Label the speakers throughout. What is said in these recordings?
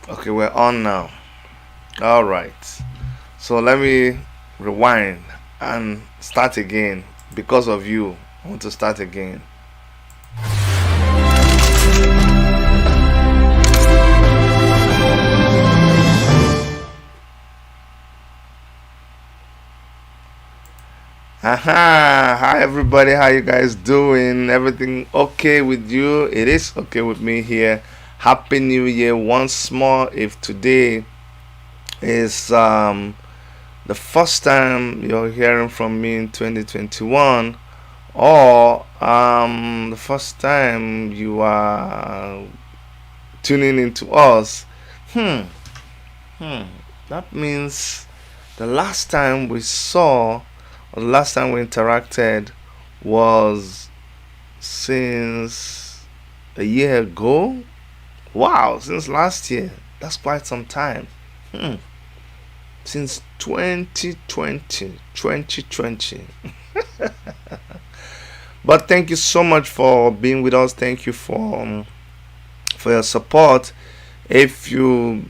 Speaker 1: Okay, we're on now. All right. So let me rewind and start again. Because of you, I want to start again. Aha! Hi everybody, how you guys doing? Everything okay with you? It is okay with me here. Happy New Year once more. If today is the first time you're hearing from me in 2021, or the first time you are tuning into us, hmm, hmm, that means the last time we saw or the last time we interacted was since a year ago. Wow, since last year. That's quite some time. Hmm. Since 2020. But thank you so much for being with us. Thank you for your support. If you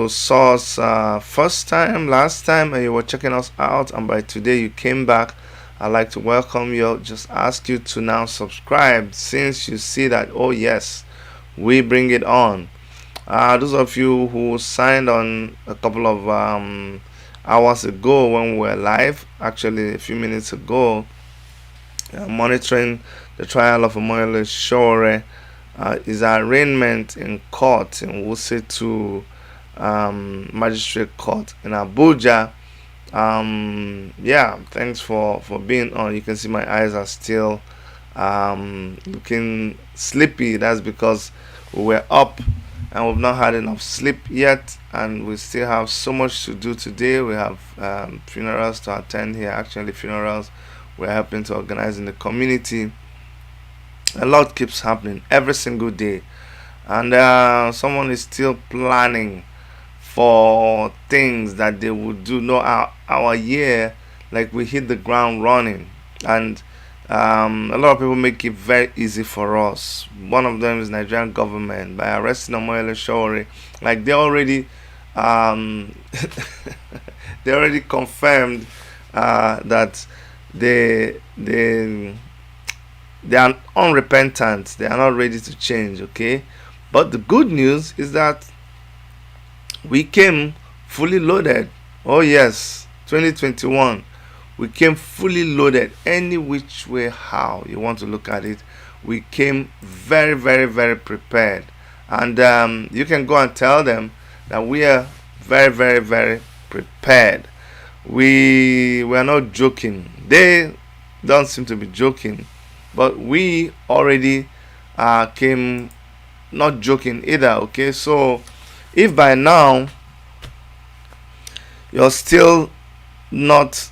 Speaker 1: saw us first time, last time, and you were checking us out, and by today you came back, I'd like to welcome you. Just ask you to now subscribe since you see that, oh yes, we bring it on. Those of you who signed on a couple of hours ago when we were live, actually a few minutes ago, monitoring the trial of Omoyele Sowore, his arraignment in court in Wuse 2 Magistrate Court in Abuja. Yeah, thanks for being on. You can see my eyes are still looking sleepy. That's because we were up and we've not had enough sleep yet, and we still have so much to do today. We have funerals to attend here, actually funerals we're helping to organize in the community. A lot keeps happening every single day, and someone is still planning for things that they would do. No, our year, like, we hit the ground running, and a lot of people make it very easy for us. One of them is Nigerian government by arresting Omoyele Sowore. Like, they already um, they already confirmed that they they are unrepentant. They are not ready to change. Okay, but the good news is that we came fully loaded. Oh yes, 2021. We came fully loaded. Any which way how you want to look at it, we came very, very, very prepared. And you can go and tell them that we are very, very, very prepared. We were not joking. They don't seem to be joking, but we already came not joking either. Okay, so if by now you're still not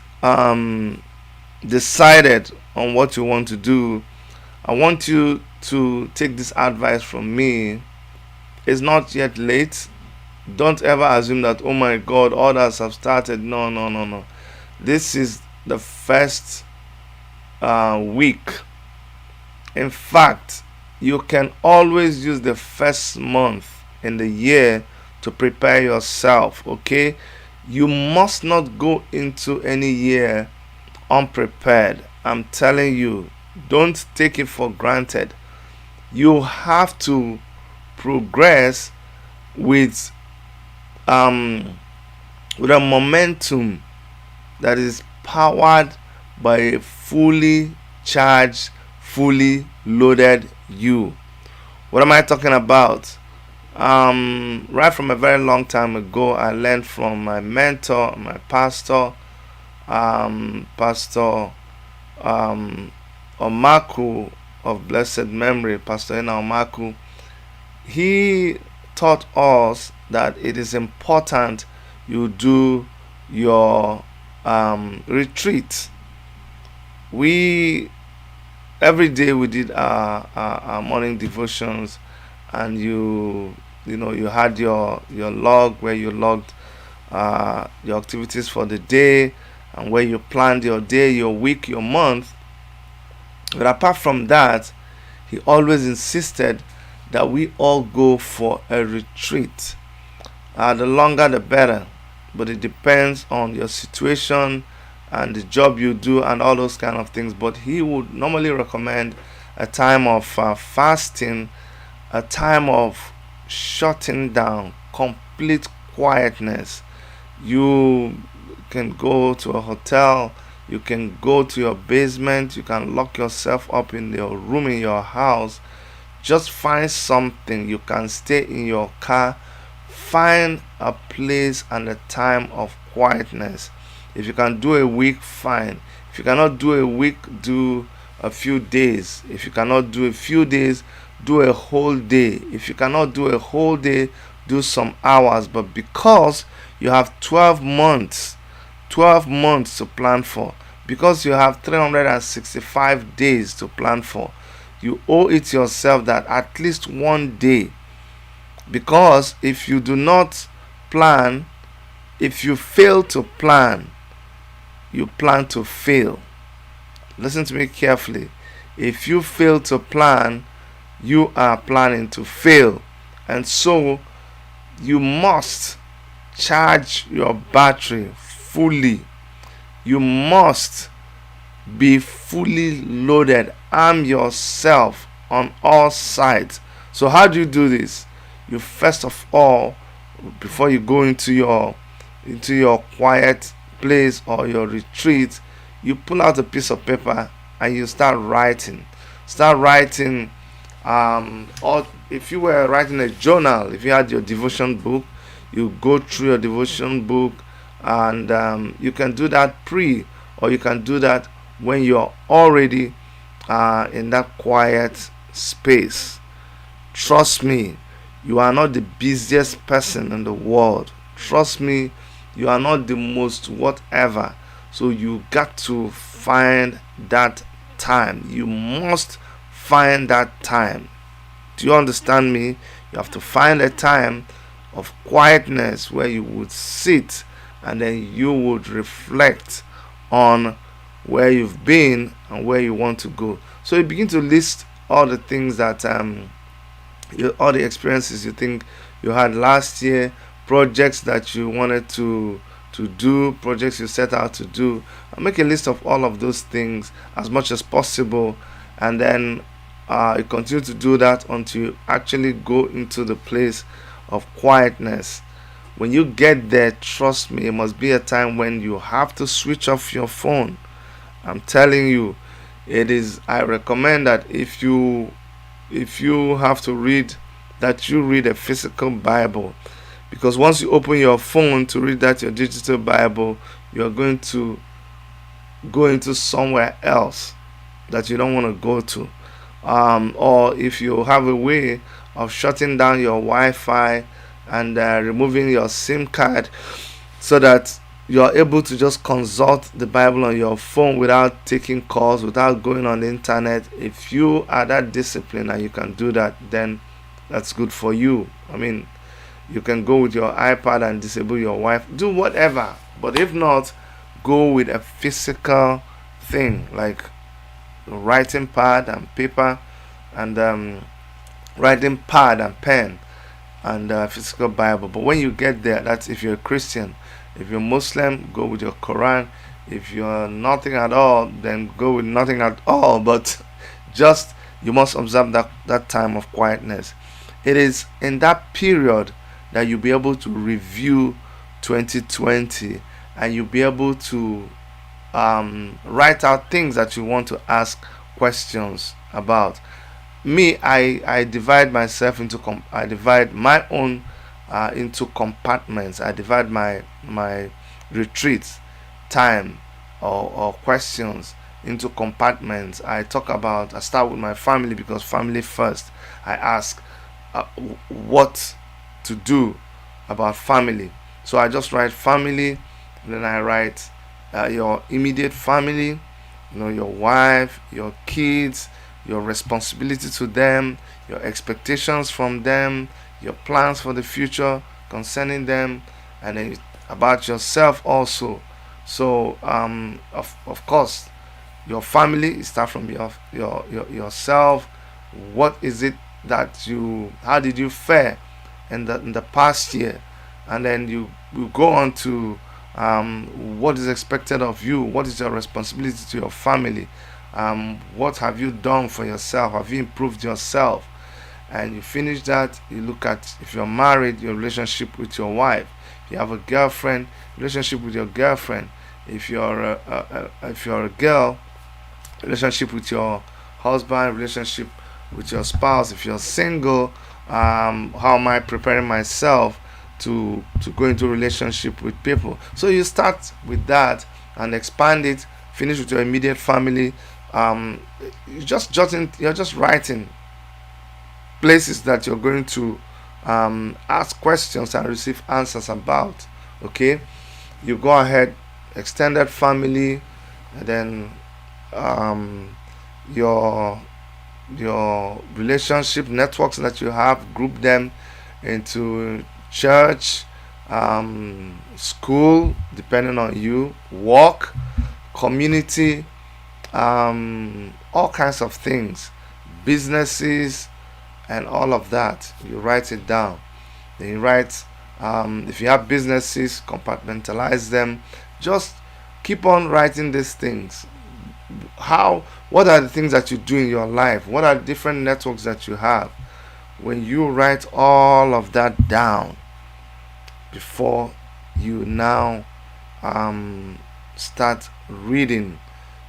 Speaker 1: decided on what you want to do, I want you to take this advice from me. It's not yet late. Don't ever assume that, oh my God, others have started. No, no, no, no. This is the first week. In fact, you can always use the first month in the year to prepare yourself, okay? You must not go into any year unprepared. I'm telling you, don't take it for granted. You have to progress with with a momentum that is powered by a fully charged, fully loaded you. What am I talking about? Right from a very long time ago, I learned from my mentor, my pastor, Pastor Omaku of blessed memory, Pastor Ena Omaku. He taught us that it is important you do your retreat. We every day we did our morning devotions, and you know you had your log where you logged your activities for the day, and where you planned your day, your week, your month. But apart from that, he always insisted that we all go for a retreat. The longer the better, but it depends on your situation and the job you do and all those kind of things. But he would normally recommend a time of fasting, a time of shutting down, complete quietness. You can go to a hotel, you can go to your basement, you can lock yourself up in your room in your house. Just find something. You can stay in your car. Find a place and a time of quietness. If you can do a week, fine. If you cannot do a week, do a few days. If you cannot do a few days, do a whole day. If you cannot do a whole day, do some hours. But because you have 12 months to plan for, because you have 365 days to plan for, you owe it yourself that at least one day. Because if you do not plan, if you fail to plan, you plan to fail. Listen to me carefully. If you fail to plan, you are planning to fail. And so you must charge your battery fully. You must be fully loaded. Arm yourself on all sides. So how do you do this? You first of all, before you go into your quiet place or your retreat, you pull out a piece of paper and you start writing. Or if you were writing a journal, if you had your devotion book, you go through your devotion book, and you can do that or you can do that when you're already in that quiet space. Trust me, you are not the busiest person in the world. Trust me, you are not the most whatever. So you got to find that time. You must find that time. Do you understand me? You have to find a time of quietness where you would sit and then you would reflect on where you've been and where you want to go. So you begin to list all the things that all the experiences you think you had last year, projects that you wanted to do, projects you set out to do. And make a list of all of those things as much as possible, and then you continue to do that until you actually go into the place of quietness. When you get there, trust me, it must be a time when you have to switch off your phone. I'm telling you, I recommend that if you have to read, that you read a physical Bible, because once you open your phone to read that your digital Bible, you're going to go into somewhere else that you don't want to go to. Or if you have a way of shutting down your Wi-Fi and removing your SIM card so that you're able to just consult the Bible on your phone without taking calls, without going on the internet. If you are that disciplined and you can do that, then that's good for you. I mean, you can go with your iPad and disable your wife. Do whatever. But if not, go with a physical thing like writing pad and paper, and writing pad and pen, and physical Bible. But when you get there, that's if you're a Christian. If you're Muslim, go with your Quran. If you're nothing at all, then go with nothing at all. But just you must observe that time of quietness. It is in that period that you'll be able to review 2020, and you'll be able to write out things that you want to ask questions about. Me, I divide myself into I divide my own into compartments. I divide my retreat time or questions into compartments. I start with my family, because family first. I ask what to do about family. So I just write family, then I write your immediate family, your wife, your kids, your responsibility to them, your expectations from them, your plans for the future concerning them, and then about yourself also. So of course, your family start from yourself. What is it that how did you fare in the past year? And then you go on to what is expected of you, what is your responsibility to your family, what have you done for yourself, have you improved yourself? And you finish that, you look at, if you're married, your relationship with your wife. If you have a girlfriend, relationship with your girlfriend. If you're a girl, relationship with your husband, relationship with your spouse. If you're single, how am I preparing myself to go into relationship with people? So you start with that and expand it. Finish with your immediate family. You're just writing places that you're going to ask questions and receive answers about. Okay, you go ahead, extended family, and then your relationship networks that you have, group them into church, school, depending on you, work, community, all kinds of things, businesses, and all of that. You write it down. Then you write, if you have businesses, compartmentalize them. Just keep on writing these things. What are the things that you do in your life? What are the different networks that you have? When you write all of that down before you now start reading,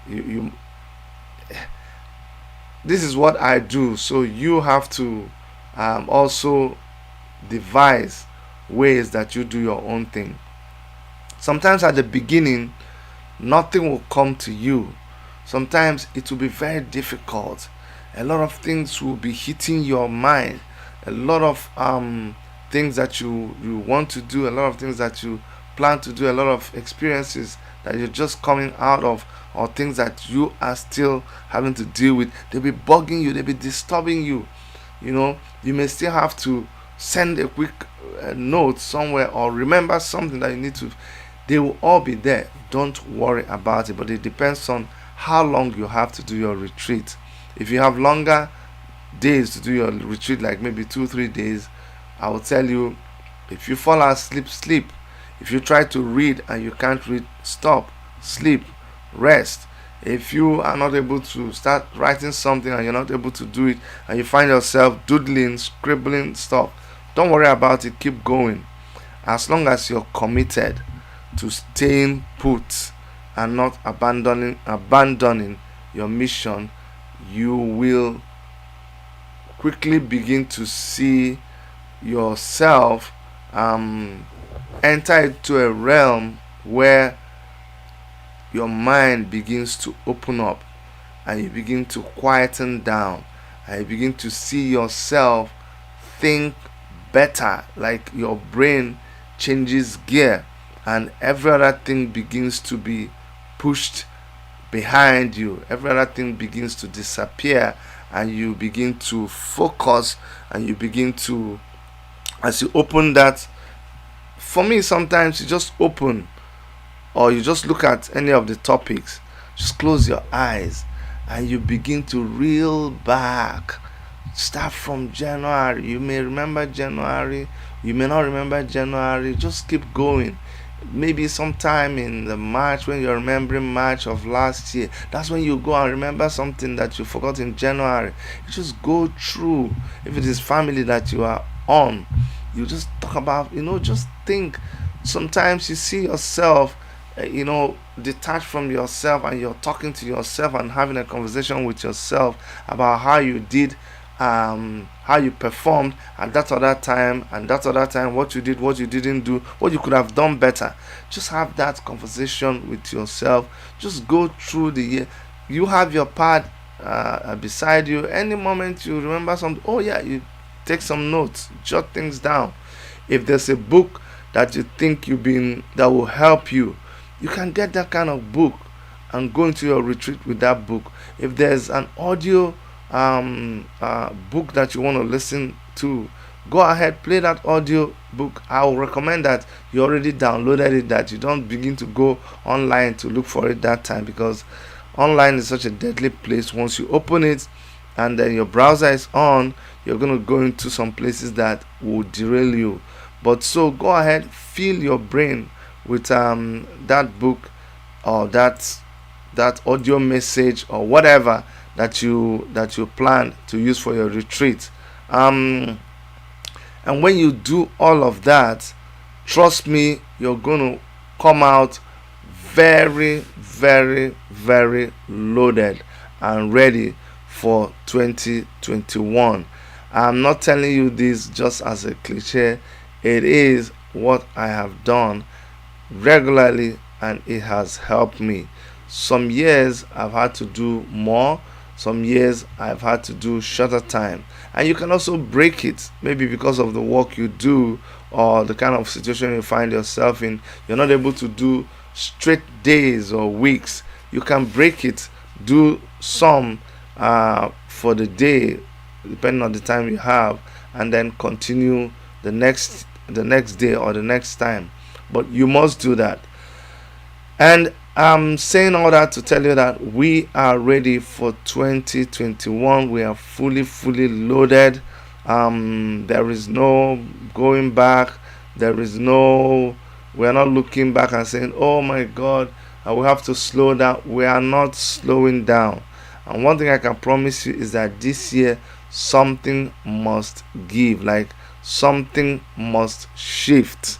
Speaker 1: you this is what I do. So you have to also devise ways that you do your own thing. Sometimes at the beginning, nothing will come to you. Sometimes it will be very difficult. A lot of things will be hitting your mind. A lot of things that you want to do, a lot of things that you plan to do, a lot of experiences that you're just coming out of, or things that you are still having to deal with. They'll be bugging you, they'll be disturbing you. You may still have to send a quick note somewhere, or remember something that you need to. They will all be there. Don't worry about it. But it depends on how long you have to do your retreat. If you have longer days to do your retreat, like maybe 2-3 days, I will tell you, if you fall asleep, sleep. If you try to read and you can't read, stop, sleep, rest. If you are not able to start writing something and you're not able to do it, and you find yourself doodling, scribbling stuff, don't worry about it. Keep going. As long as you're committed to staying put and not abandoning your mission, you will quickly begin to see yourself enter into a realm where your mind begins to open up, and you begin to quieten down, and you begin to see yourself think better, like your brain changes gear, and every other thing begins to be pushed behind you. Every other thing begins to disappear, and you begin to focus, and you begin to As you open that, for me, sometimes you just open or you just look at any of the topics, just close your eyes and you begin to reel back. Start from January. You may remember January, you may not remember January. Just keep going. Maybe sometime in the March, when you're remembering March of last year, that's when you go and remember something that you forgot in January. You just go through. If it is family that you are on, you just talk about, just think. Sometimes you see yourself, detached from yourself, and you're talking to yourself and having a conversation with yourself about how you did, how you performed at that other time, and that other time, what you did, what you didn't do, what you could have done better. Just have that conversation with yourself. Just go through the year. You have your pad beside you. Any moment you remember something, oh yeah, you take some notes, jot things down. If there's a book that you think that will help you, you can get that kind of book and go into your retreat with that book. If there's an audio book that you want to listen to, go ahead, play that audio book. I will recommend that you already downloaded it, that you don't begin to go online to look for it that time, because online is such a deadly place. Once you open it and then your browser is on, you're going to go into some places that will derail you. But so go ahead, fill your brain with that book or that audio message or whatever that you plan to use for your retreat. And when you do all of that, trust me, you're going to come out very, very, very loaded and ready for 2021. I'm not telling you this just as a cliche. It is what I have done regularly, and it has helped me. Some years I've had to do more, some years I've had to do shorter time. And you can also break it, maybe because of the work you do or the kind of situation you find yourself in. You're not able to do straight days or weeks. You can break it, do some for the day, depending on the time you have, and then continue the next day or the next time. But you must do that. And I'm saying all that to tell you that we are ready for 2021. We are fully loaded. There is no going back. We're not looking back and saying, oh my God, I will have to slow down. We are not slowing down. And one thing I can promise you is that this year something must give, like something must shift.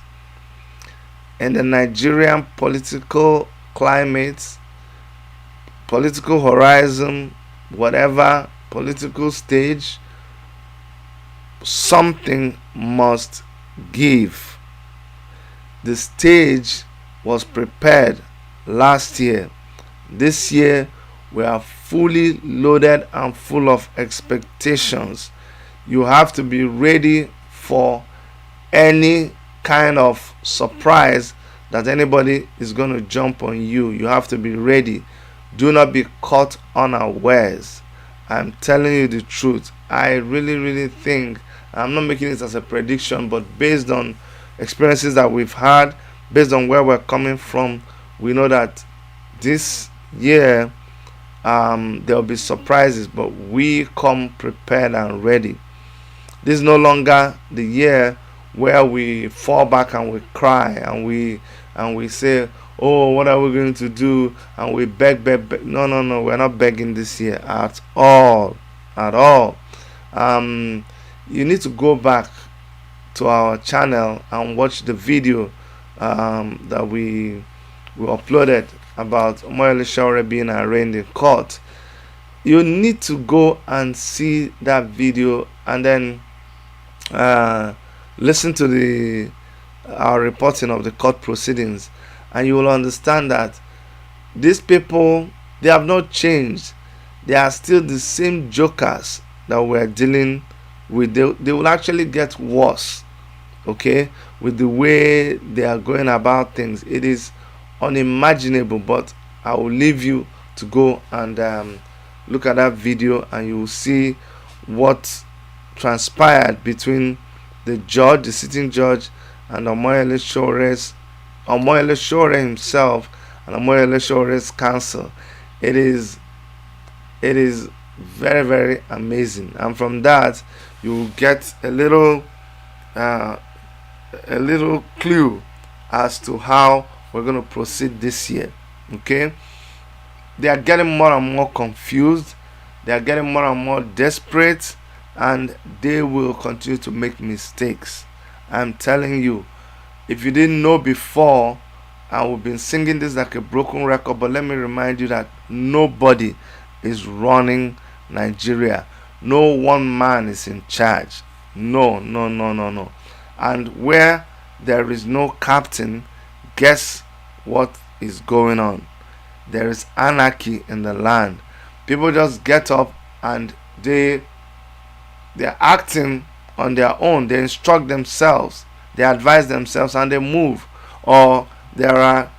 Speaker 1: In the Nigerian political climate, political horizon, whatever political stage, something must give. The stage was prepared last year. This year we are fully loaded and full of expectations. You have to be ready for any kind of surprise that anybody is going to jump on you. You have to be ready. Do not be caught unawares. I'm telling you the truth. I really think, I'm not making it as a prediction, but based on experiences that we've had, based on where we're coming from, we know that this year there'll be surprises, but we come prepared and ready. This is no longer the year where we fall back and we cry and we say, oh, what are we going to do, and we beg. No, we're not begging this year at all. You need to go back to our channel and watch the video that we uploaded about Omoyele Sowore being arraigned in court. You need to go and see that video and then listen to our reporting of the court proceedings, and you will understand that these people, they have not changed. They are still the same jokers that we're dealing with. They will actually get worse, okay, with the way they are going about things. It is unimaginable, but I will leave you to go and look at that video, and you will see what transpired between the judge, the sitting judge, and Omoyele Sowore himself, and Omoyele Sowore's council. It is it is very, very amazing, and from that you will get uh, a little clue as to how we're going to proceed this year. Okay, they are getting more and more confused, they are getting more and more desperate, and they will continue to make mistakes. I'm telling you, if you didn't know before, and we've been singing this like a broken record, but let me remind you that nobody is running Nigeria. No one man is in charge. No, no, no, no, no. And where there is no captain, guess what is going on? There is anarchy in the land. People just get up and they're acting on their own. They instruct themselves, they advise themselves, and they move. Or there are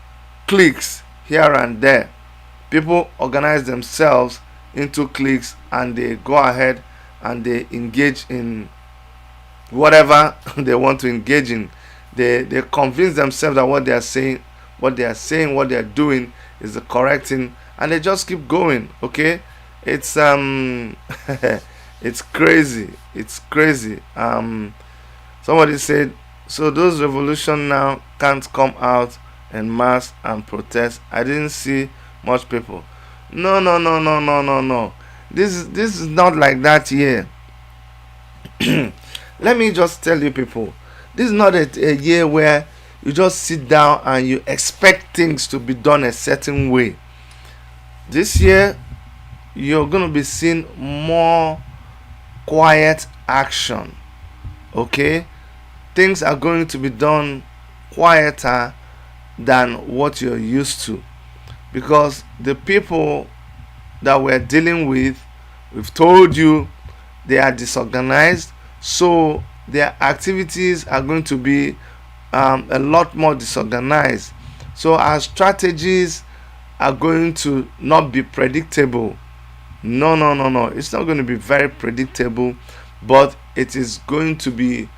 Speaker 1: cliques here and there. People organize themselves into cliques and they go ahead and they engage in whatever they want to engage in. They convince themselves that what they are doing is the correct thing, and they just keep going. Okay, it's it's crazy. It's crazy. Somebody said, so those revolution now can't come out en mass and protest. I didn't see much people. No, no, no, no, no, no, no. This is not like that here. Let me just tell you, people, this is not a year where you just sit down and you expect things to be done a certain way. This year you're going to be seeing more quiet action. Okay, things are going to be done quieter than what you're used to, because the people that we're dealing with, we've told you, they are disorganized, so their activities are going to be a lot more disorganized. So our strategies are going to not be predictable. No, no, no, no. It's not going to be very predictable, but it is going to be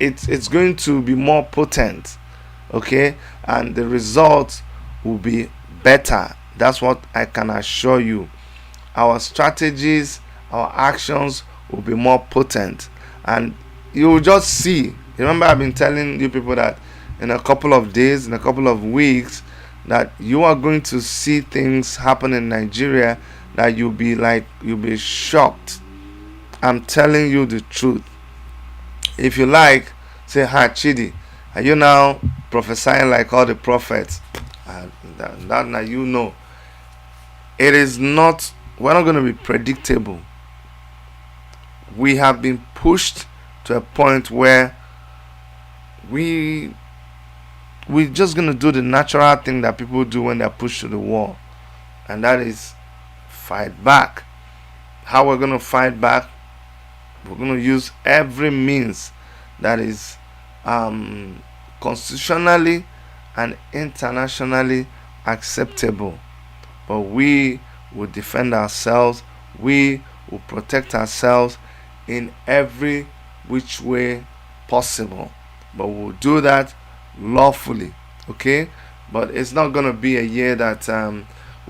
Speaker 1: it's going to be more potent. Okay, and the results will be better. That's what I can assure you. Our strategies, our actions will be more potent, and you will just see. Remember, I've been telling you people that in a couple of days, in a couple of weeks, that you are going to see things happen in Nigeria that you'll be shocked. I'm telling you the truth. If you like, say, "Hi, Chidi, are you now prophesying like all the prophets?" That now you know. It is not. We're not going to be predictable. We have been pushed to a point where we're just going to do the natural thing that people do when they're pushed to the wall, and that is fight back. How we're going to fight back? We're going to use every means that is constitutionally and internationally acceptable. But we will defend ourselves. We will protect ourselves in every which way possible. But we'll do that lawfully. Okay? But it's not going to be a year that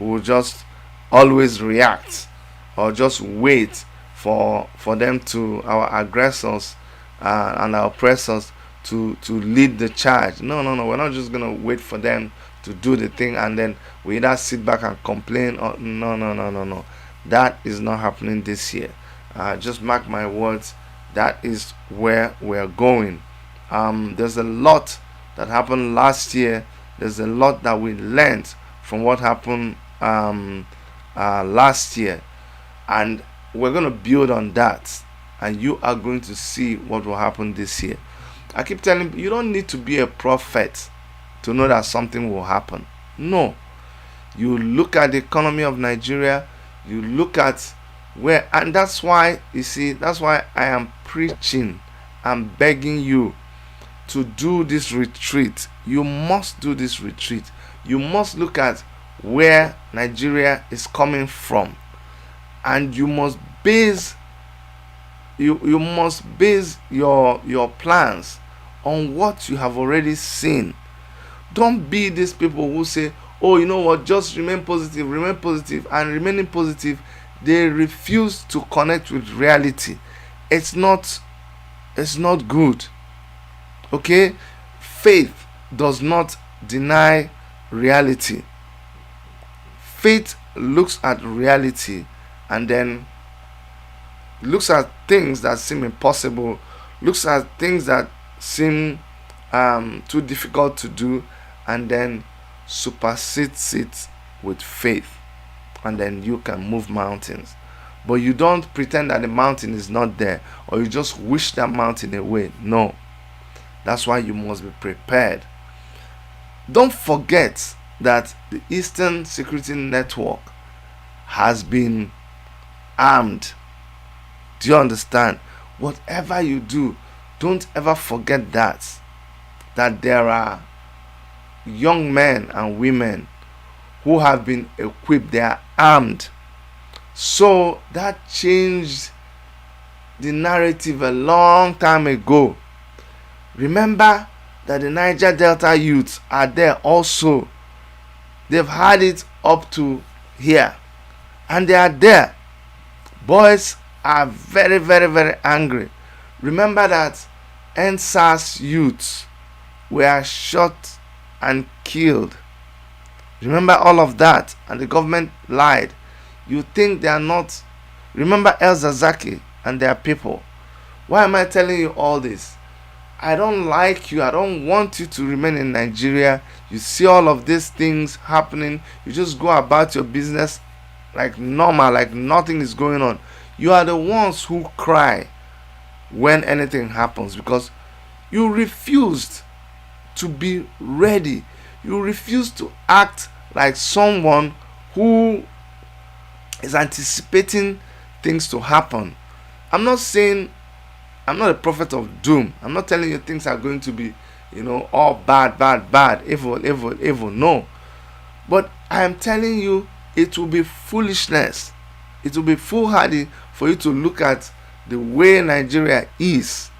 Speaker 1: we will just always react or just wait for them to, our aggressors and our oppressors, to lead the charge. No, no, no. We're not just going to wait for them to do the thing and then we either sit back and complain or no, no, no, no, no. That is not happening this year. Just mark my words. That is where we're going. There's a lot that happened last year. There's a lot that we learned from what happened last year, and we're going to build on that, and you are going to see what will happen this year. I keep telling you, you don't need to be a prophet to know that something will happen. No. You look at the economy of Nigeria, you look at where, and that's why, you see, that's why I am preaching. I'm begging you to do this retreat. You must do this retreat. You must look at where Nigeria is coming from, and you must base you must base your plans on what you have already seen. Don't be these people who say, oh, you know what, just remain positive, and remaining positive, they refuse to connect with reality. It's not good. Okay? Faith does not deny reality. Faith looks at reality and then looks at things that seem impossible, looks at things that seem too difficult to do, and then supersedes it with faith. And then you can move mountains. But you don't pretend that the mountain is not there, or you just wish that mountain away. No. That's why you must be prepared. Don't forget that the Eastern Security Network has been armed. Do you understand? Whatever you do, don't ever forget that there are young men and women who have been equipped. They are armed. So that changed the narrative a long time ago. Remember that the Niger Delta youths are there also. They've had it up to here, and they are there. Boys are very, very, very angry. Remember that NSAS youths were shot and killed. Remember all of that, and the government lied. You think they are not. Remember El Zazaki and their people. Why am I telling you all this? I don't like you. I don't want you to remain in Nigeria. You see all of these things happening. You just go about your business like normal, like nothing is going on. You are the ones who cry when anything happens, because you refused to be ready. You refused to act like someone who is anticipating things to happen. I'm not a prophet of doom. I'm not telling you things are going to be, all bad, evil. No. But I am telling you, it will be foolishness. It will be foolhardy for you to look at the way Nigeria is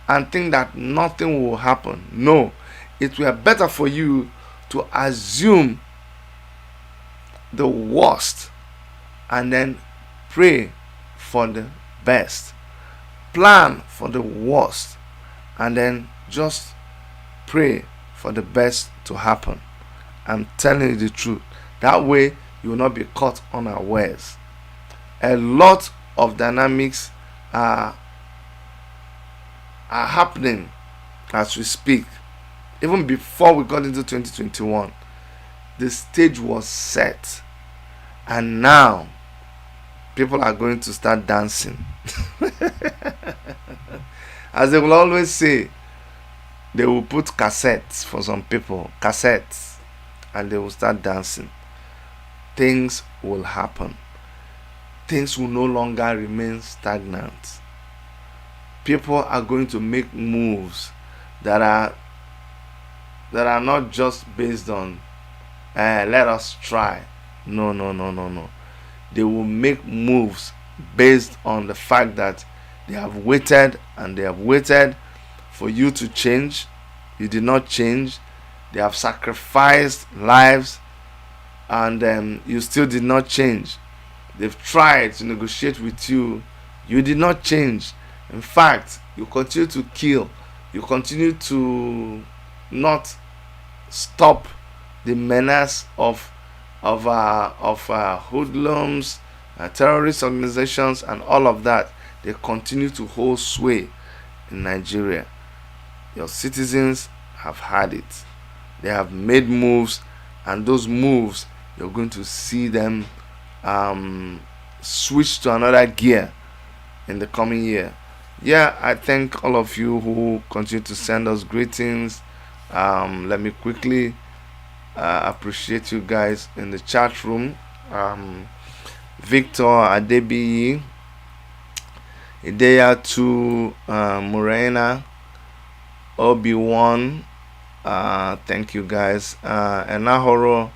Speaker 1: and think that nothing will happen. No. It will be better for you to assume the worst and then pray for the best. Plan for the worst and then just pray for the best to happen. I'm telling you the truth. That way you will not be caught unawares. A lot of dynamics are happening as we speak. Even before we got into 2021, the stage was set, and now people are going to start dancing. As they will always say, they will put cassettes for some people, and they will start dancing. Things will happen. Things will no longer remain stagnant. People are going to make moves that are not just based on let us try. No. They will make moves based on the fact that they have waited for you to change. You did not change. They have sacrificed lives, and you still did not change. They've tried to negotiate with you. You did not change. In fact, you continue to kill. You continue to not stop the menace of hoodlums, terrorist organizations, and all of that. They continue to hold sway in Nigeria. Your citizens have had it. They have made moves, and those moves, you're going to see them switch to another gear in the coming year. Yeah, I thank all of you who continue to send us greetings. Let me quickly appreciate you guys in the chat room. Victor Adebiyi, Ideya to Morena, Obi-Wan, thank you guys. Enahoro,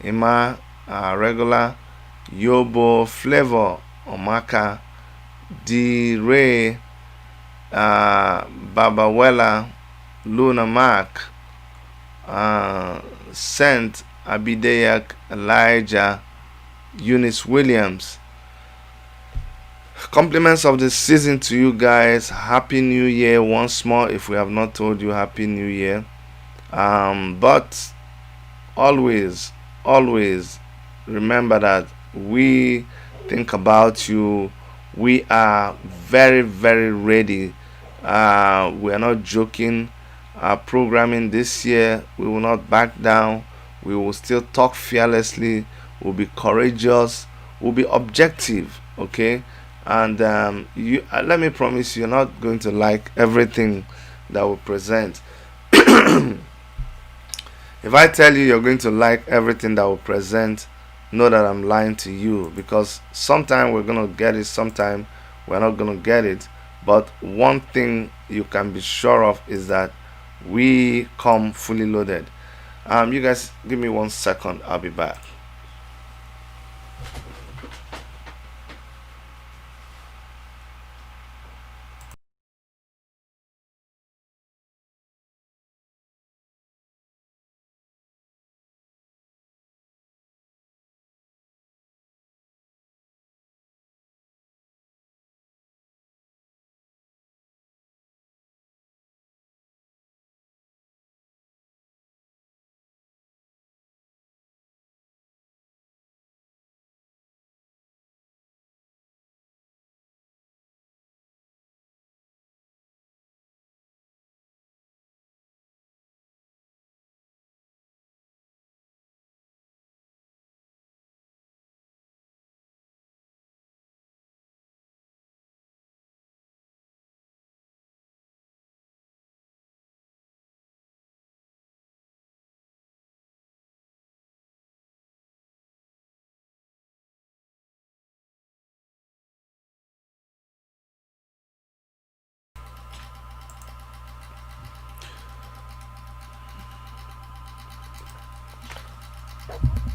Speaker 1: Ima, regular, Yobo, Flavor, Omaka, D. Ray, Babawela, Luna Mark, Saint Abidayak, Elijah, Eunice Williams. Compliments of the season to you guys. Happy New Year once more, if we have not told you Happy New Year. But always, always remember that we think about you. We are very, very ready. We are not joking. Our programming this year, we will not back down. We will still talk fearlessly. We'll be courageous. We'll be objective. Okay, and let me promise you, you're not going to like everything that we present. If I tell you you're going to like everything that we present, know that I'm lying to you, because sometime we're going to get it, sometime we're not going to get it. But one thing you can be sure of is that we come fully loaded. You guys give me 1 second, I'll be back.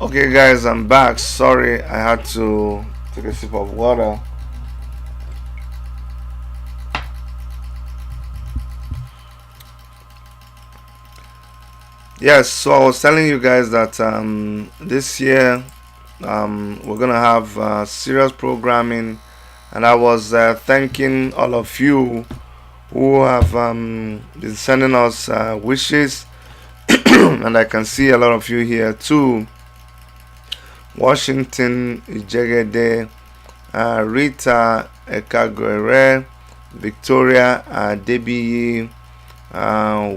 Speaker 1: Okay, guys, I'm back. Sorry, I had to take a sip of water. Yes, so I was telling you guys that this year we're gonna have serious programming, and I was thanking all of you who have been sending us wishes, and I can see a lot of you here too. Washington Ijegede, Rita Ekagwere, Victoria Debiyi,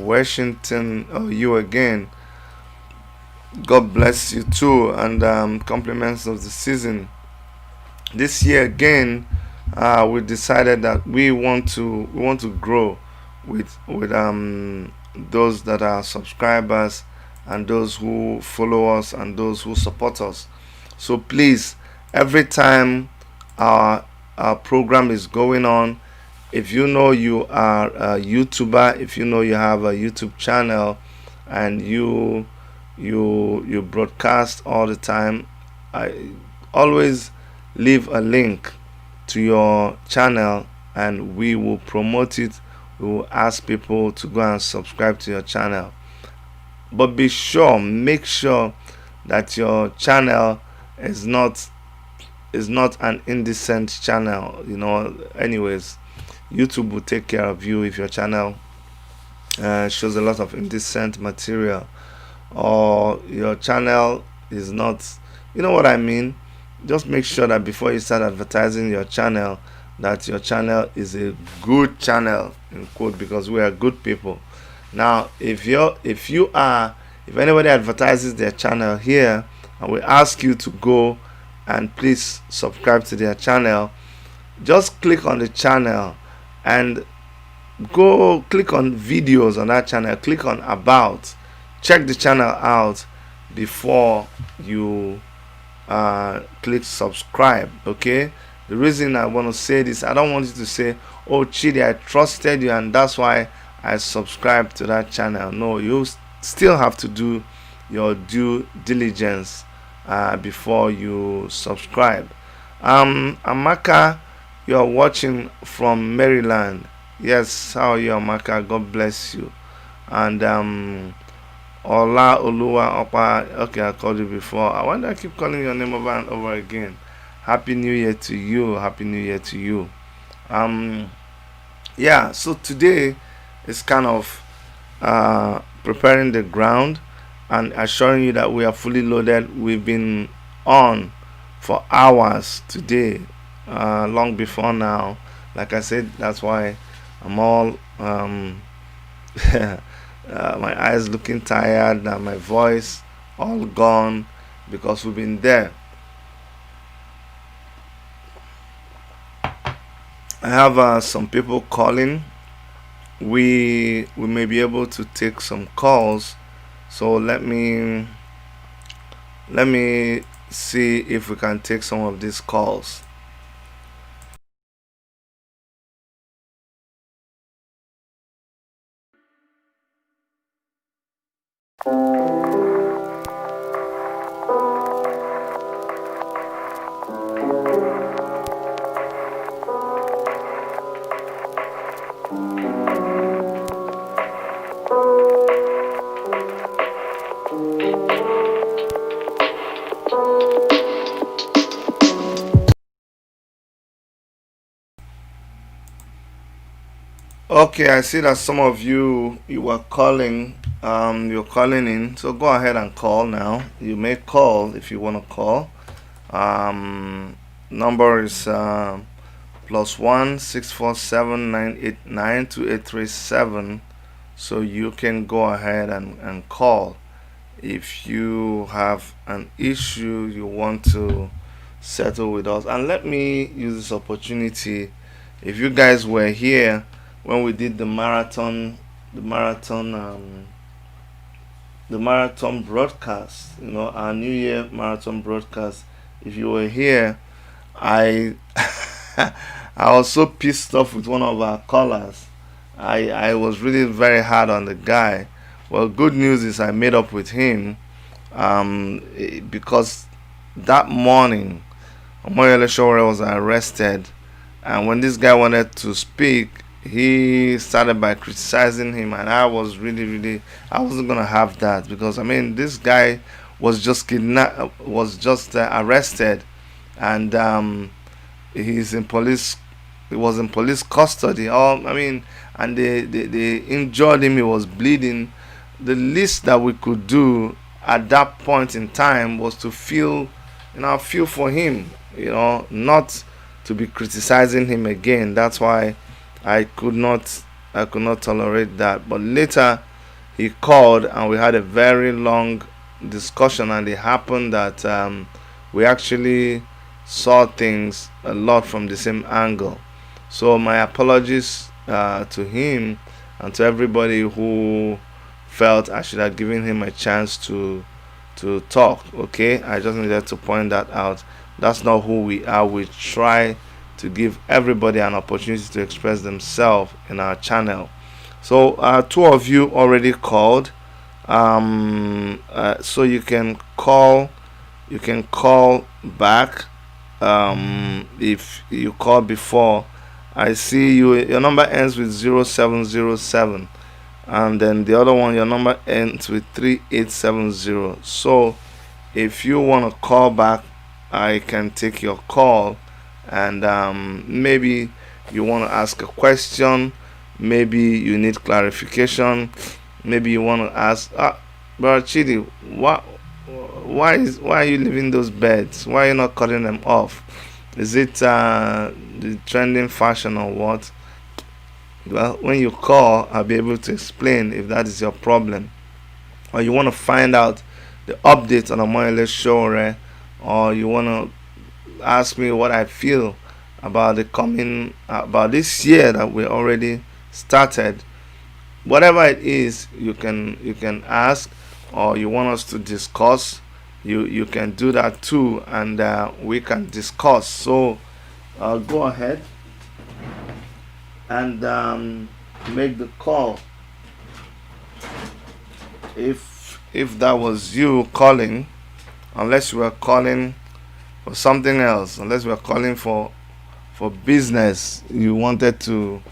Speaker 1: Washington, you again. God bless you too, and compliments of the season. This year again, we decided that we want to grow with those that are subscribers, and those who follow us, and those who support us. So please, every time our program is going on, if you know you are a YouTuber, if you know you have a YouTube channel, and you broadcast all the time, I always leave a link to your channel, and we will promote it. We will ask people to go and subscribe to your channel. But make sure that your channel is not an indecent channel. Anyways, YouTube will take care of you if your channel shows a lot of indecent material, or your channel is not, you know what I mean. Just make sure that before you start advertising your channel, that your channel is a good channel, in quote, because we are good people. Now, if anybody advertises their channel here, and we ask you to go and please subscribe to their channel, just click on the channel and go click on videos on that channel, click on about, check the channel out before you click subscribe. Okay, the reason I want to say this, I don't want you to say, oh Chidi, I trusted you and that's why I subscribe to that channel. No, you still have to do your due diligence before you subscribe. Amaka You are watching from Maryland. Yes, how are you, Amaka? God bless you. And Ola Oluwa Opa. Okay, I called you before. I wonder I keep calling your name over and over again. Happy New Year to you. Happy New Year to you. Um, yeah. So today is kind of preparing the ground and assuring you that we are fully loaded. We've been on for hours today, long before now. Like I said, that's why I'm all my eyes looking tired and my voice all gone because we've been there. I have some people calling. We may be able to take some calls. So let me see if we can take some of these calls. Okay, I see that some of you were calling. You're calling in. So go ahead and call now. You may call if you want to call. Um, Number is +1 647 989 2837. So you can go ahead and call if you have an issue you want to settle with us. And let me use this opportunity. If you guys were here when we did the marathon, the marathon broadcast, our New Year marathon broadcast. If you were here, I I was so pissed off with one of our callers. I was really very hard on the guy. Well, good news is I made up with him, because that morning Omoyele Sowore was arrested, and when this guy wanted to speak, he started by criticizing him, and I was really, I wasn't gonna have that, because I mean this guy was just arrested, and he's in police. He was in police custody. I mean, and they injured him. He was bleeding. The least that we could do at that point in time was to feel for him. Not to be criticizing him again. That's why I could not tolerate that. But later he called and we had a very long discussion, and it happened that we actually saw things a lot from the same angle. So my apologies to him and to everybody who felt I should have given him a chance to talk. Okay, I just needed to point that out. That's not who we are. We try to give everybody an opportunity to express themselves in our channel. So two of you already called. So you can call back. If you called before, I see your number ends with 0707, and then the other one, your number ends with 3870. So if you want to call back, I can take your call, and maybe you want to ask a question, maybe you need clarification, maybe you want to ask, Brother Chidi, why are you leaving those beds? Why are you not cutting them off? Is it the trending fashion or what? Well, when you call, I'll be able to explain if that is your problem, or you want to find out the update on Omoyele Sowore, or you want to ask me what I feel about about this year that we already started. Whatever it is, you can ask, or you want us to discuss. You can do that too, and we can discuss. So go ahead and make the call. If that was you calling, unless you were calling for something else, unless we are calling for for business. You wanted to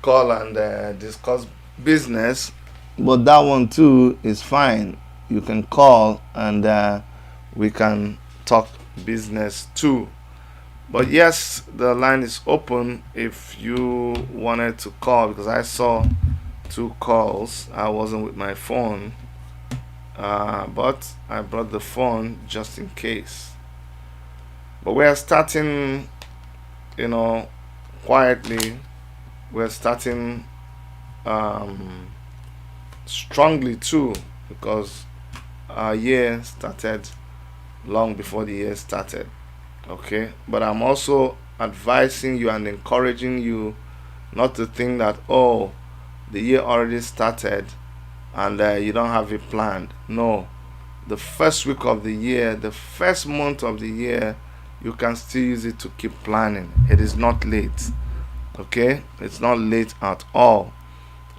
Speaker 1: call and discuss business, but that one too is fine. You can call and we can talk business too. But yes, the line is open if you wanted to call, because I saw two calls. I wasn't with my phone, but I brought the phone just in case. But we are starting, you know, quietly. We're starting strongly too, because our year started long before the year started. Okay, but I'm also advising you and encouraging you not to think that, oh, the year already started and you don't have it planned. No, the first week of the year, the first month of the year, you can still use it to keep planning. It is not late. Okay, it's not late at all.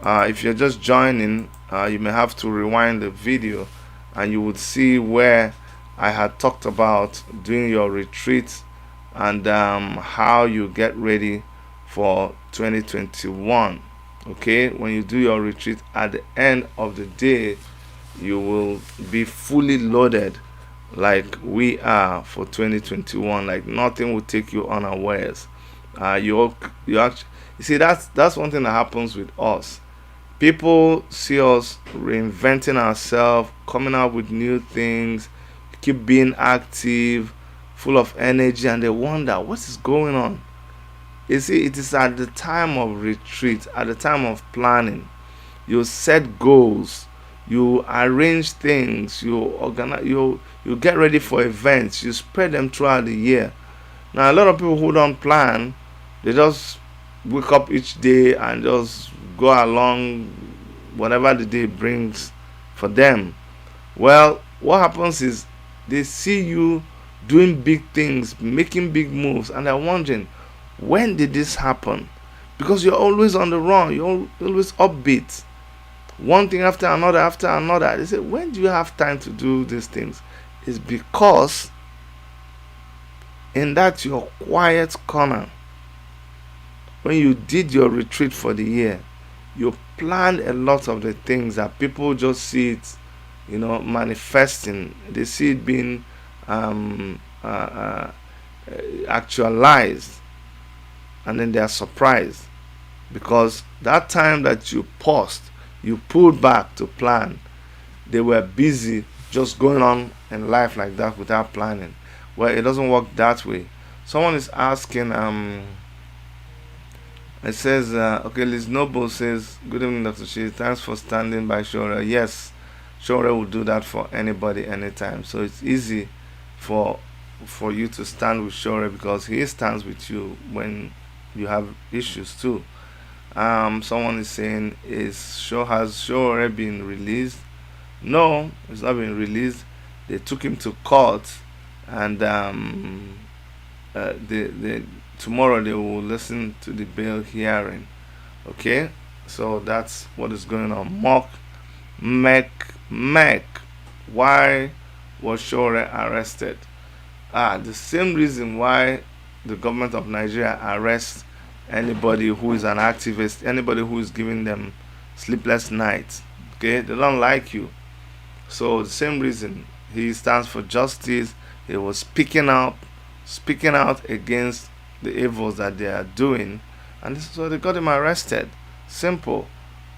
Speaker 1: If you're just joining, you may have to rewind the video and you would see where I had talked about doing your retreat and how you get ready for 2021. Okay, when you do your retreat, at the end of the day, you will be fully loaded like we are for 2021. Like nothing will take you unawares. You actually, you see, that's one thing that happens with us. People see us reinventing ourselves, coming up with new things, keep being active, full of energy, and they wonder what is going on. You see, it is at the time of retreat, at the time of planning, you set goals, you arrange things, you organize, you get ready for events, you spread them throughout the year. Now, a lot of people who don't plan, they just wake up each day and just go along whatever the day brings for them. Well, what happens is they see you doing big things, making big moves, and they're wondering, when did this happen? Because you're always on the run, you're always upbeat, one thing after another after another. They say, when do you have time to do these things? It's because in that your quiet corner, when you did your retreat for the year, you planned a lot of the things that people just see it, manifesting. They see it being um, uh, uh, actualized, and then they are surprised because that time that you paused, you pulled back to plan. They were busy just going on in life like that without planning. Well, it doesn't work that way. Someone is asking, it says, okay, Liz Noble says, good evening, Dr. Shi. Thanks for standing by Shora. Yes, Shora will do that for anybody, anytime. So it's easy for you to stand with Shora because he stands with you when you have issues too. Someone is saying, has Shora been released? No, it's not been released. They took him to court, and tomorrow they will listen to the bail hearing. Okay, so that's what is going on. Mac, why was Shore arrested? The same reason why the government of Nigeria arrests anybody who is an activist, anybody who is giving them sleepless nights. Okay, they don't like you. So the same reason, he stands for justice. He was speaking out against the evils that they are doing, and so they got him arrested. Simple.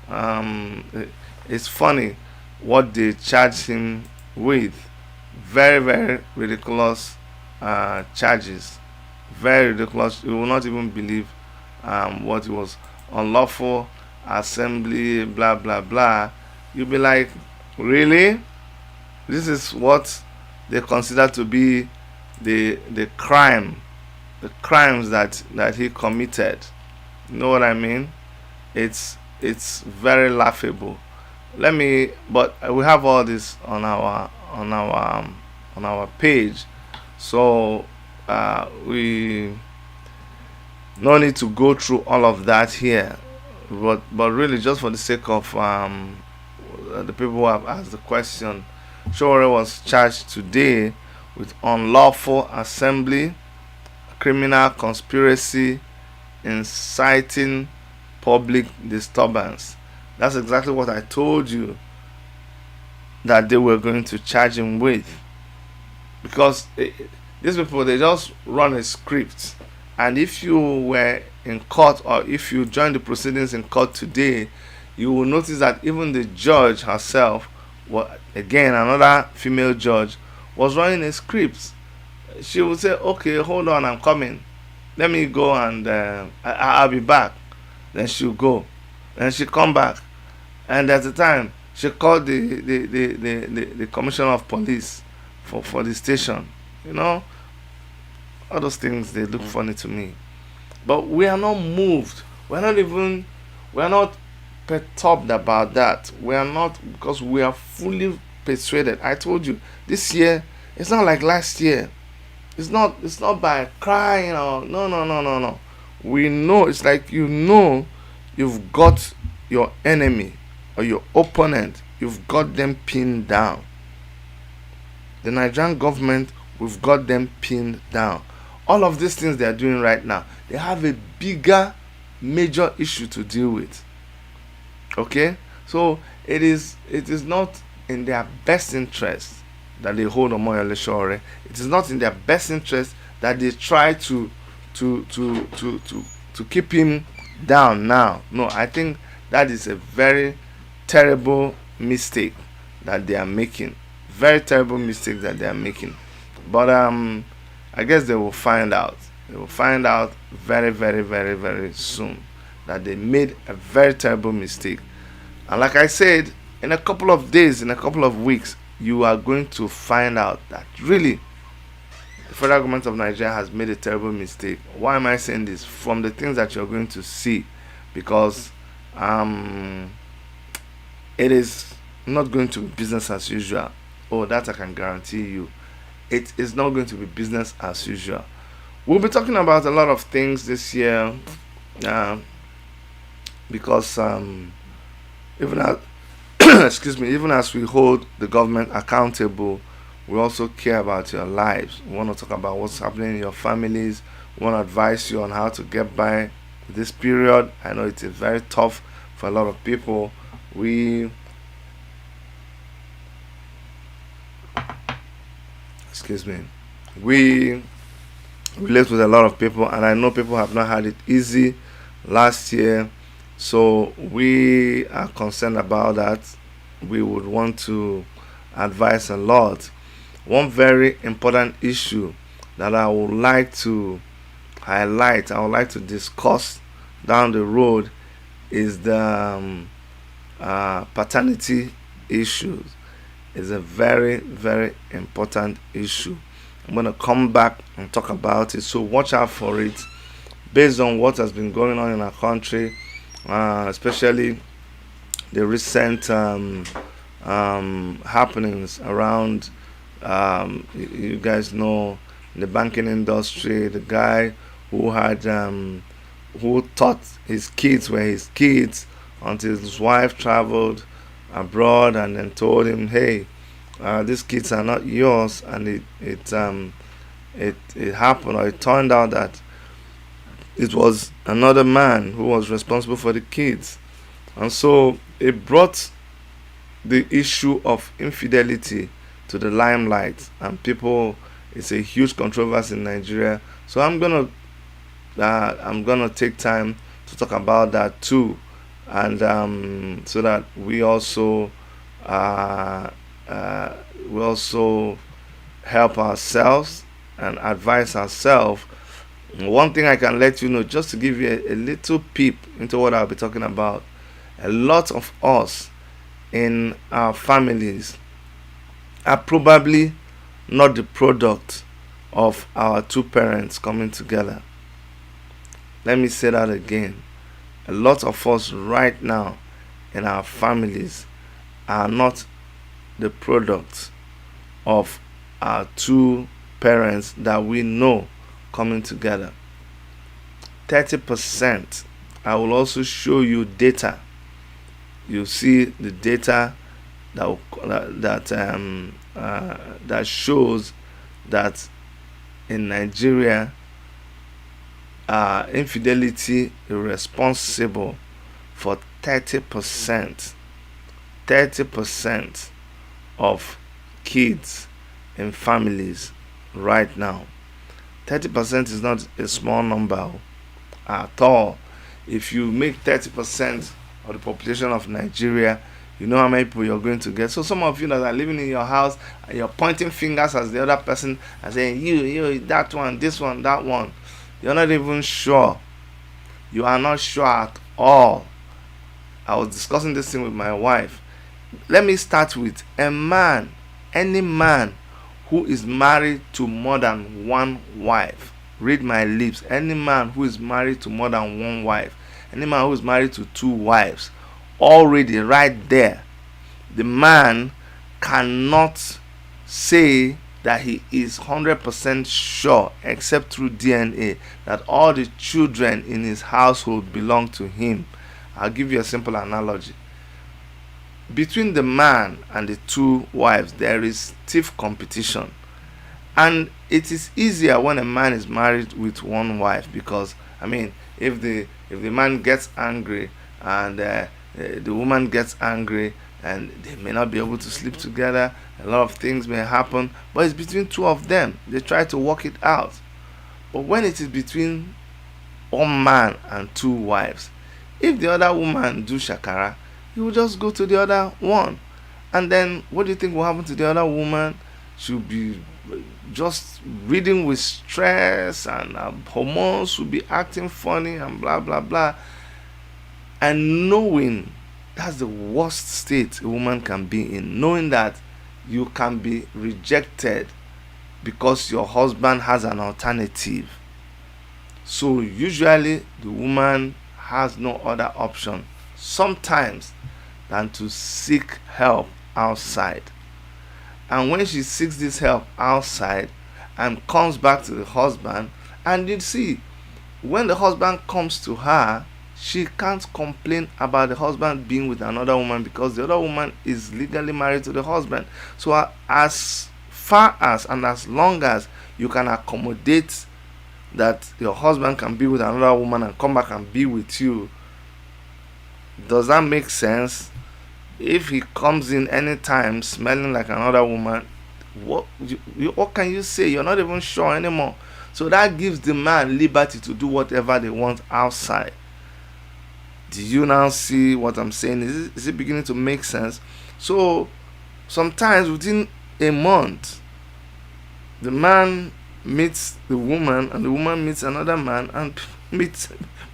Speaker 1: It's funny what they charged him with. Very, very ridiculous charges. Very ridiculous. You will not even believe what it was. Unlawful assembly, blah blah blah. You'll be like, really? This is what they consider to be the crimes that he committed. You know what I mean? It's very laughable. But we have all this on our page, so we no need to go through all of that here. But really, just for the sake of the people who have asked the question, Shore was charged today with unlawful assembly, criminal conspiracy inciting public disturbance. That's exactly what I told you that they were going to charge him with. Because these people, they just run a script. And if you were in court, or if you join the proceedings in court today, you will notice that even the judge herself, again another female judge, was running a script. She would say, okay, hold on, I'm coming, let me go, and I'll be back. Then she'll go, and she'll come back, and at the time she called the commissioner of police for the station. You know, all those things, they look funny to me. But we are not moved. We're not perturbed about that. We are not, because we are fully persuaded. I told you, this year, it's not like last year. It's not by crying or no. We know, it's like, you've got your enemy or your opponent, you've got them pinned down. The Nigerian government, we've got them pinned down. All of these things they are doing right now, they have a bigger, major issue to deal with. Okay? So it is not in their best interest that they hold Omoyole Sowore. It is not in their best interest that they try to keep him down now. No, I think that is a very terrible mistake that they are making. Very terrible mistake that they are making. But I guess they will find out. They will find out very, very, very, very soon that they made a very terrible mistake. And like I said, in a couple of days, in a couple of weeks, you are going to find out that really the federal government of Nigeria has made a terrible mistake. Why am I saying this? From the things that you're going to see, because it is not going to be business as usual. Oh, that I can guarantee you. It is not going to be business as usual. We'll be talking about a lot of things this year, because even as excuse me, even as we hold the government accountable, we also care about your lives. We want to talk about what's happening in your families. We want to advise you on how to get by this period. I know it is very tough for a lot of people. We relate with a lot of people, and I know people have not had it easy last year, so we are concerned about that. We would want to advise a lot. One very important issue that I would like to highlight, I would like to discuss down the road, is the paternity issues. Is a very, very important issue. I'm going to come back and talk about it, so watch out for it. Based on what has been going on in our country, especially the recent happenings around, you guys know, the banking industry, the guy who had who thought his kids were his kids until his wife traveled abroad and then told him, hey, these kids are not yours, and it happened, or it turned out that it was another man who was responsible for the kids. And so it brought the issue of infidelity to the limelight, and people, it's a huge controversy in Nigeria. So I'm gonna take time to talk about that too, and so that we also help ourselves and advise ourselves. One thing I can let you know, just to give you a little peep into what I'll be talking about, a lot of us in our families are probably not the product of our two parents coming together. Let me say that again. A lot of us right now in our families are not the product of our two parents that we know coming together. 30%. I will also show you data. You see the data that shows that in Nigeria, infidelity is responsible for 30% of kids in families right now. 30% is not a small number at all. If you make 30% of the population of Nigeria, you know how many people you're going to get. So some of you that are living in your house, and you're pointing fingers at the other person and saying, you, that one, this one, that one. You're not even sure. You are not sure at all. I was discussing this thing with my wife. Let me start with a man, any man who is married to more than one wife. Read my lips. Any man who is married to more than one wife, any man who is married to two wives, already right there, the man cannot say that he is 100% sure, except through DNA, that all the children in his household belong to him. I'll give you a simple analogy. Between the man and the two wives, there is stiff competition. And it is easier when a man is married with one wife, because if the man gets angry and the woman gets angry, and they may not be able to sleep together, a lot of things may happen, but it's between two of them. They try to work it out. But when it is between one man and two wives, if the other woman do shakara, he will just go to the other one. And then what do you think will happen to the other woman? She'll be just reading with stress, and hormones will be acting funny and blah blah blah. And knowing that's the worst state a woman can be in, knowing that you can be rejected because your husband has an alternative. So usually the woman has no other option sometimes than to seek help outside. And when she seeks this help outside and comes back to the husband, and you see, when the husband comes to her, she can't complain about the husband being with another woman, because the other woman is legally married to the husband. So as far as and as long as you can accommodate that your husband can be with another woman and come back and be with you, does that make sense? If he comes in anytime smelling like another woman, what can you say? You're not even sure anymore. So that gives the man liberty to do whatever they want outside. Do you now see what I'm saying? Is it beginning to make sense? So sometimes within a month, the man meets the woman, and the woman meets another man, and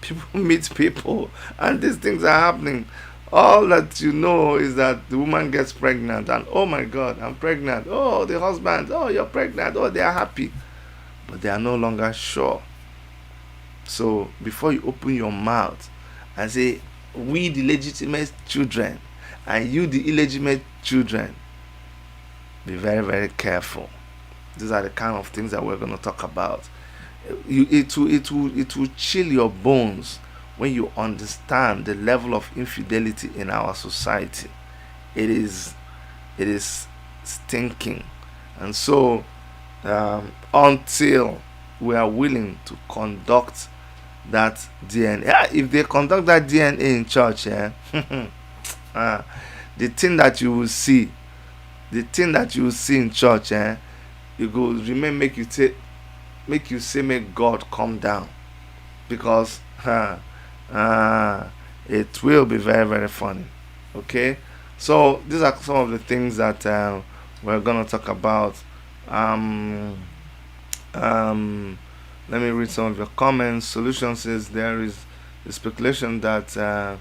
Speaker 1: people meet people, and these things are happening. All that you know is that the woman gets pregnant, and oh my God, I'm pregnant. Oh, the husband, oh, you're pregnant. Oh, they are happy, but they are no longer sure. So before you open your mouth and say, we the legitimate children and you the illegitimate children, be very, very careful. These are the kind of things that we're going to talk about. It will chill your bones when you understand the level of infidelity in our society. It is stinking. And so until we are willing to conduct that DNA, if they conduct that DNA in church, the thing that you will see in church, it will remain, make you say, may God come down, because it will be very, very funny. Okay, so these are some of the things that we're gonna talk about. Let me read some of your comments. Solution says there is the speculation that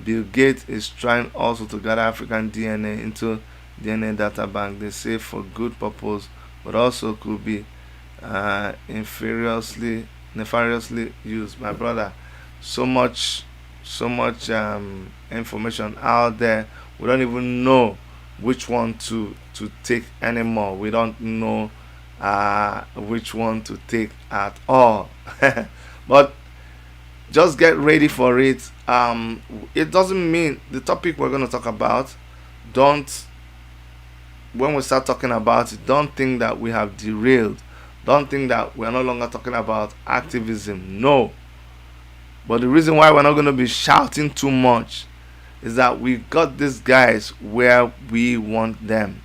Speaker 1: Bill Gates is trying also to gather African DNA into DNA data bank. They say for good purpose, but also could be nefariously used. My brother, so much information out there. We don't even know which one to take anymore. We don't know which one to take at all. But just get ready for it. It doesn't mean the topic we're going to talk about, when we start talking about it, don't think that we have derailed. Don't think that we're no longer talking about activism. No. But the reason why we're not going to be shouting too much is that we got these guys where we want them.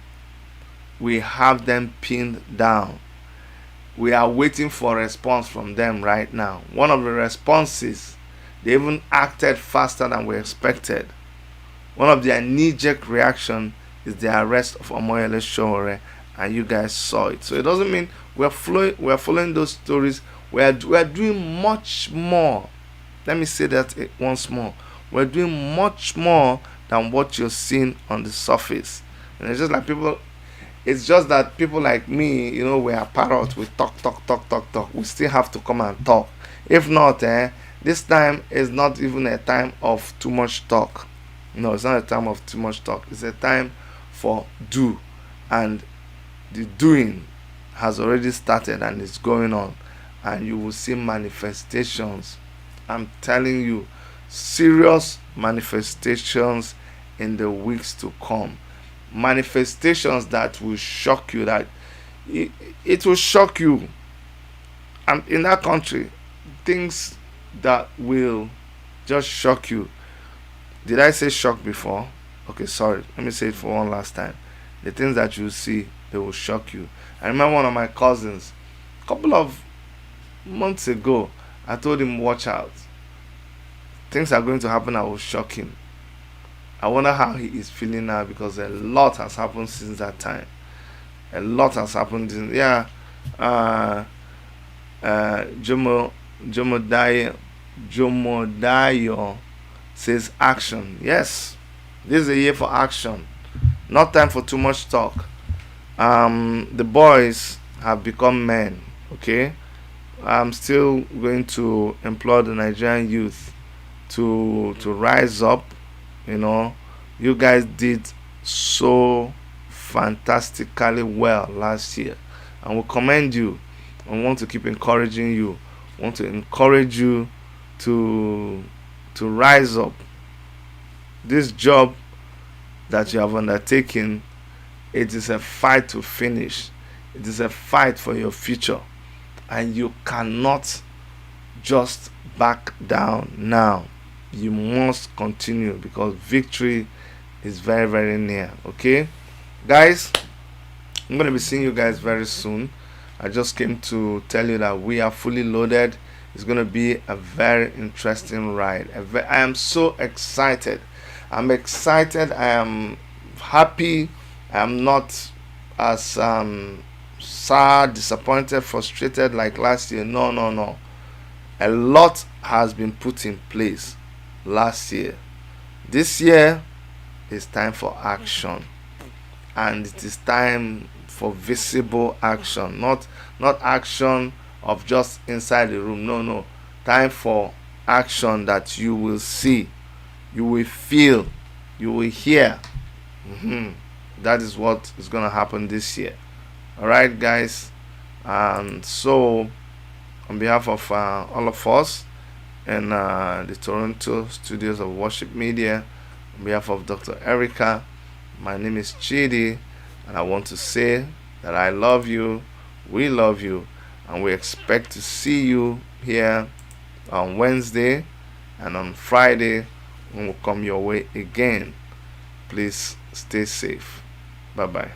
Speaker 1: We have them pinned down. We are waiting for a response from them right now. One of the responses, they even acted faster than we expected. One of their knee-jerk reaction is the arrest of Omoyele Sowore, and you guys saw it. So it doesn't mean we're following those stories. We're doing much more. Let me say that once more. We're doing much more than what you're seeing on the surface. And it's just like people. It's just that people like me, we are parrots. We talk. We still have to come and talk. If not, this time is not even a time of too much talk. No, it's not a time of too much talk. It's a time for do. And the doing has already started and it's going on. And you will see manifestations. I'm telling you, serious manifestations in the weeks to come. Manifestations that will shock you, that it will shock you. And in that country, things that will just shock you. Did I say shock before? Okay, sorry. Let me say it for one last time. The things that you see, they will shock you. I remember one of my cousins, a couple of months ago, I told him, watch out. Things are going to happen that will shock him. I wonder how he is feeling now, because a lot has happened since that time. A lot has happened. Jomodayo says action. Yes, this is a year for action. Not time for too much talk. The boys have become men. Okay, I'm still going to implore the Nigerian youth to rise up. You guys did so fantastically well last year, and we commend you and want to keep encouraging you. Want to encourage you to rise up. This job that you have undertaken, it is a fight to finish. It is a fight for your future, and you cannot just back down now. You must continue, because victory is very, very near. Okay, guys, I'm going to be seeing you guys very soon. I just came to tell you that we are fully loaded. It's going to be a very interesting ride. I am so excited. I'm excited. I am happy. I am not as sad, disappointed, frustrated like last year. No. A lot has been put in place last year. This year is time for action, and it is time for visible action, not action of just inside the room. No, time for action that you will see, you will feel, you will hear. That is what is going to happen this year. All right, guys. And so, on behalf of all of us in the Toronto studios of Worship Media, on behalf of Dr. Erica, my name is Chidi, and I want to say that I love you, we love you, and we expect to see you here on Wednesday and on Friday when we come your way again. Please stay safe. Bye-bye.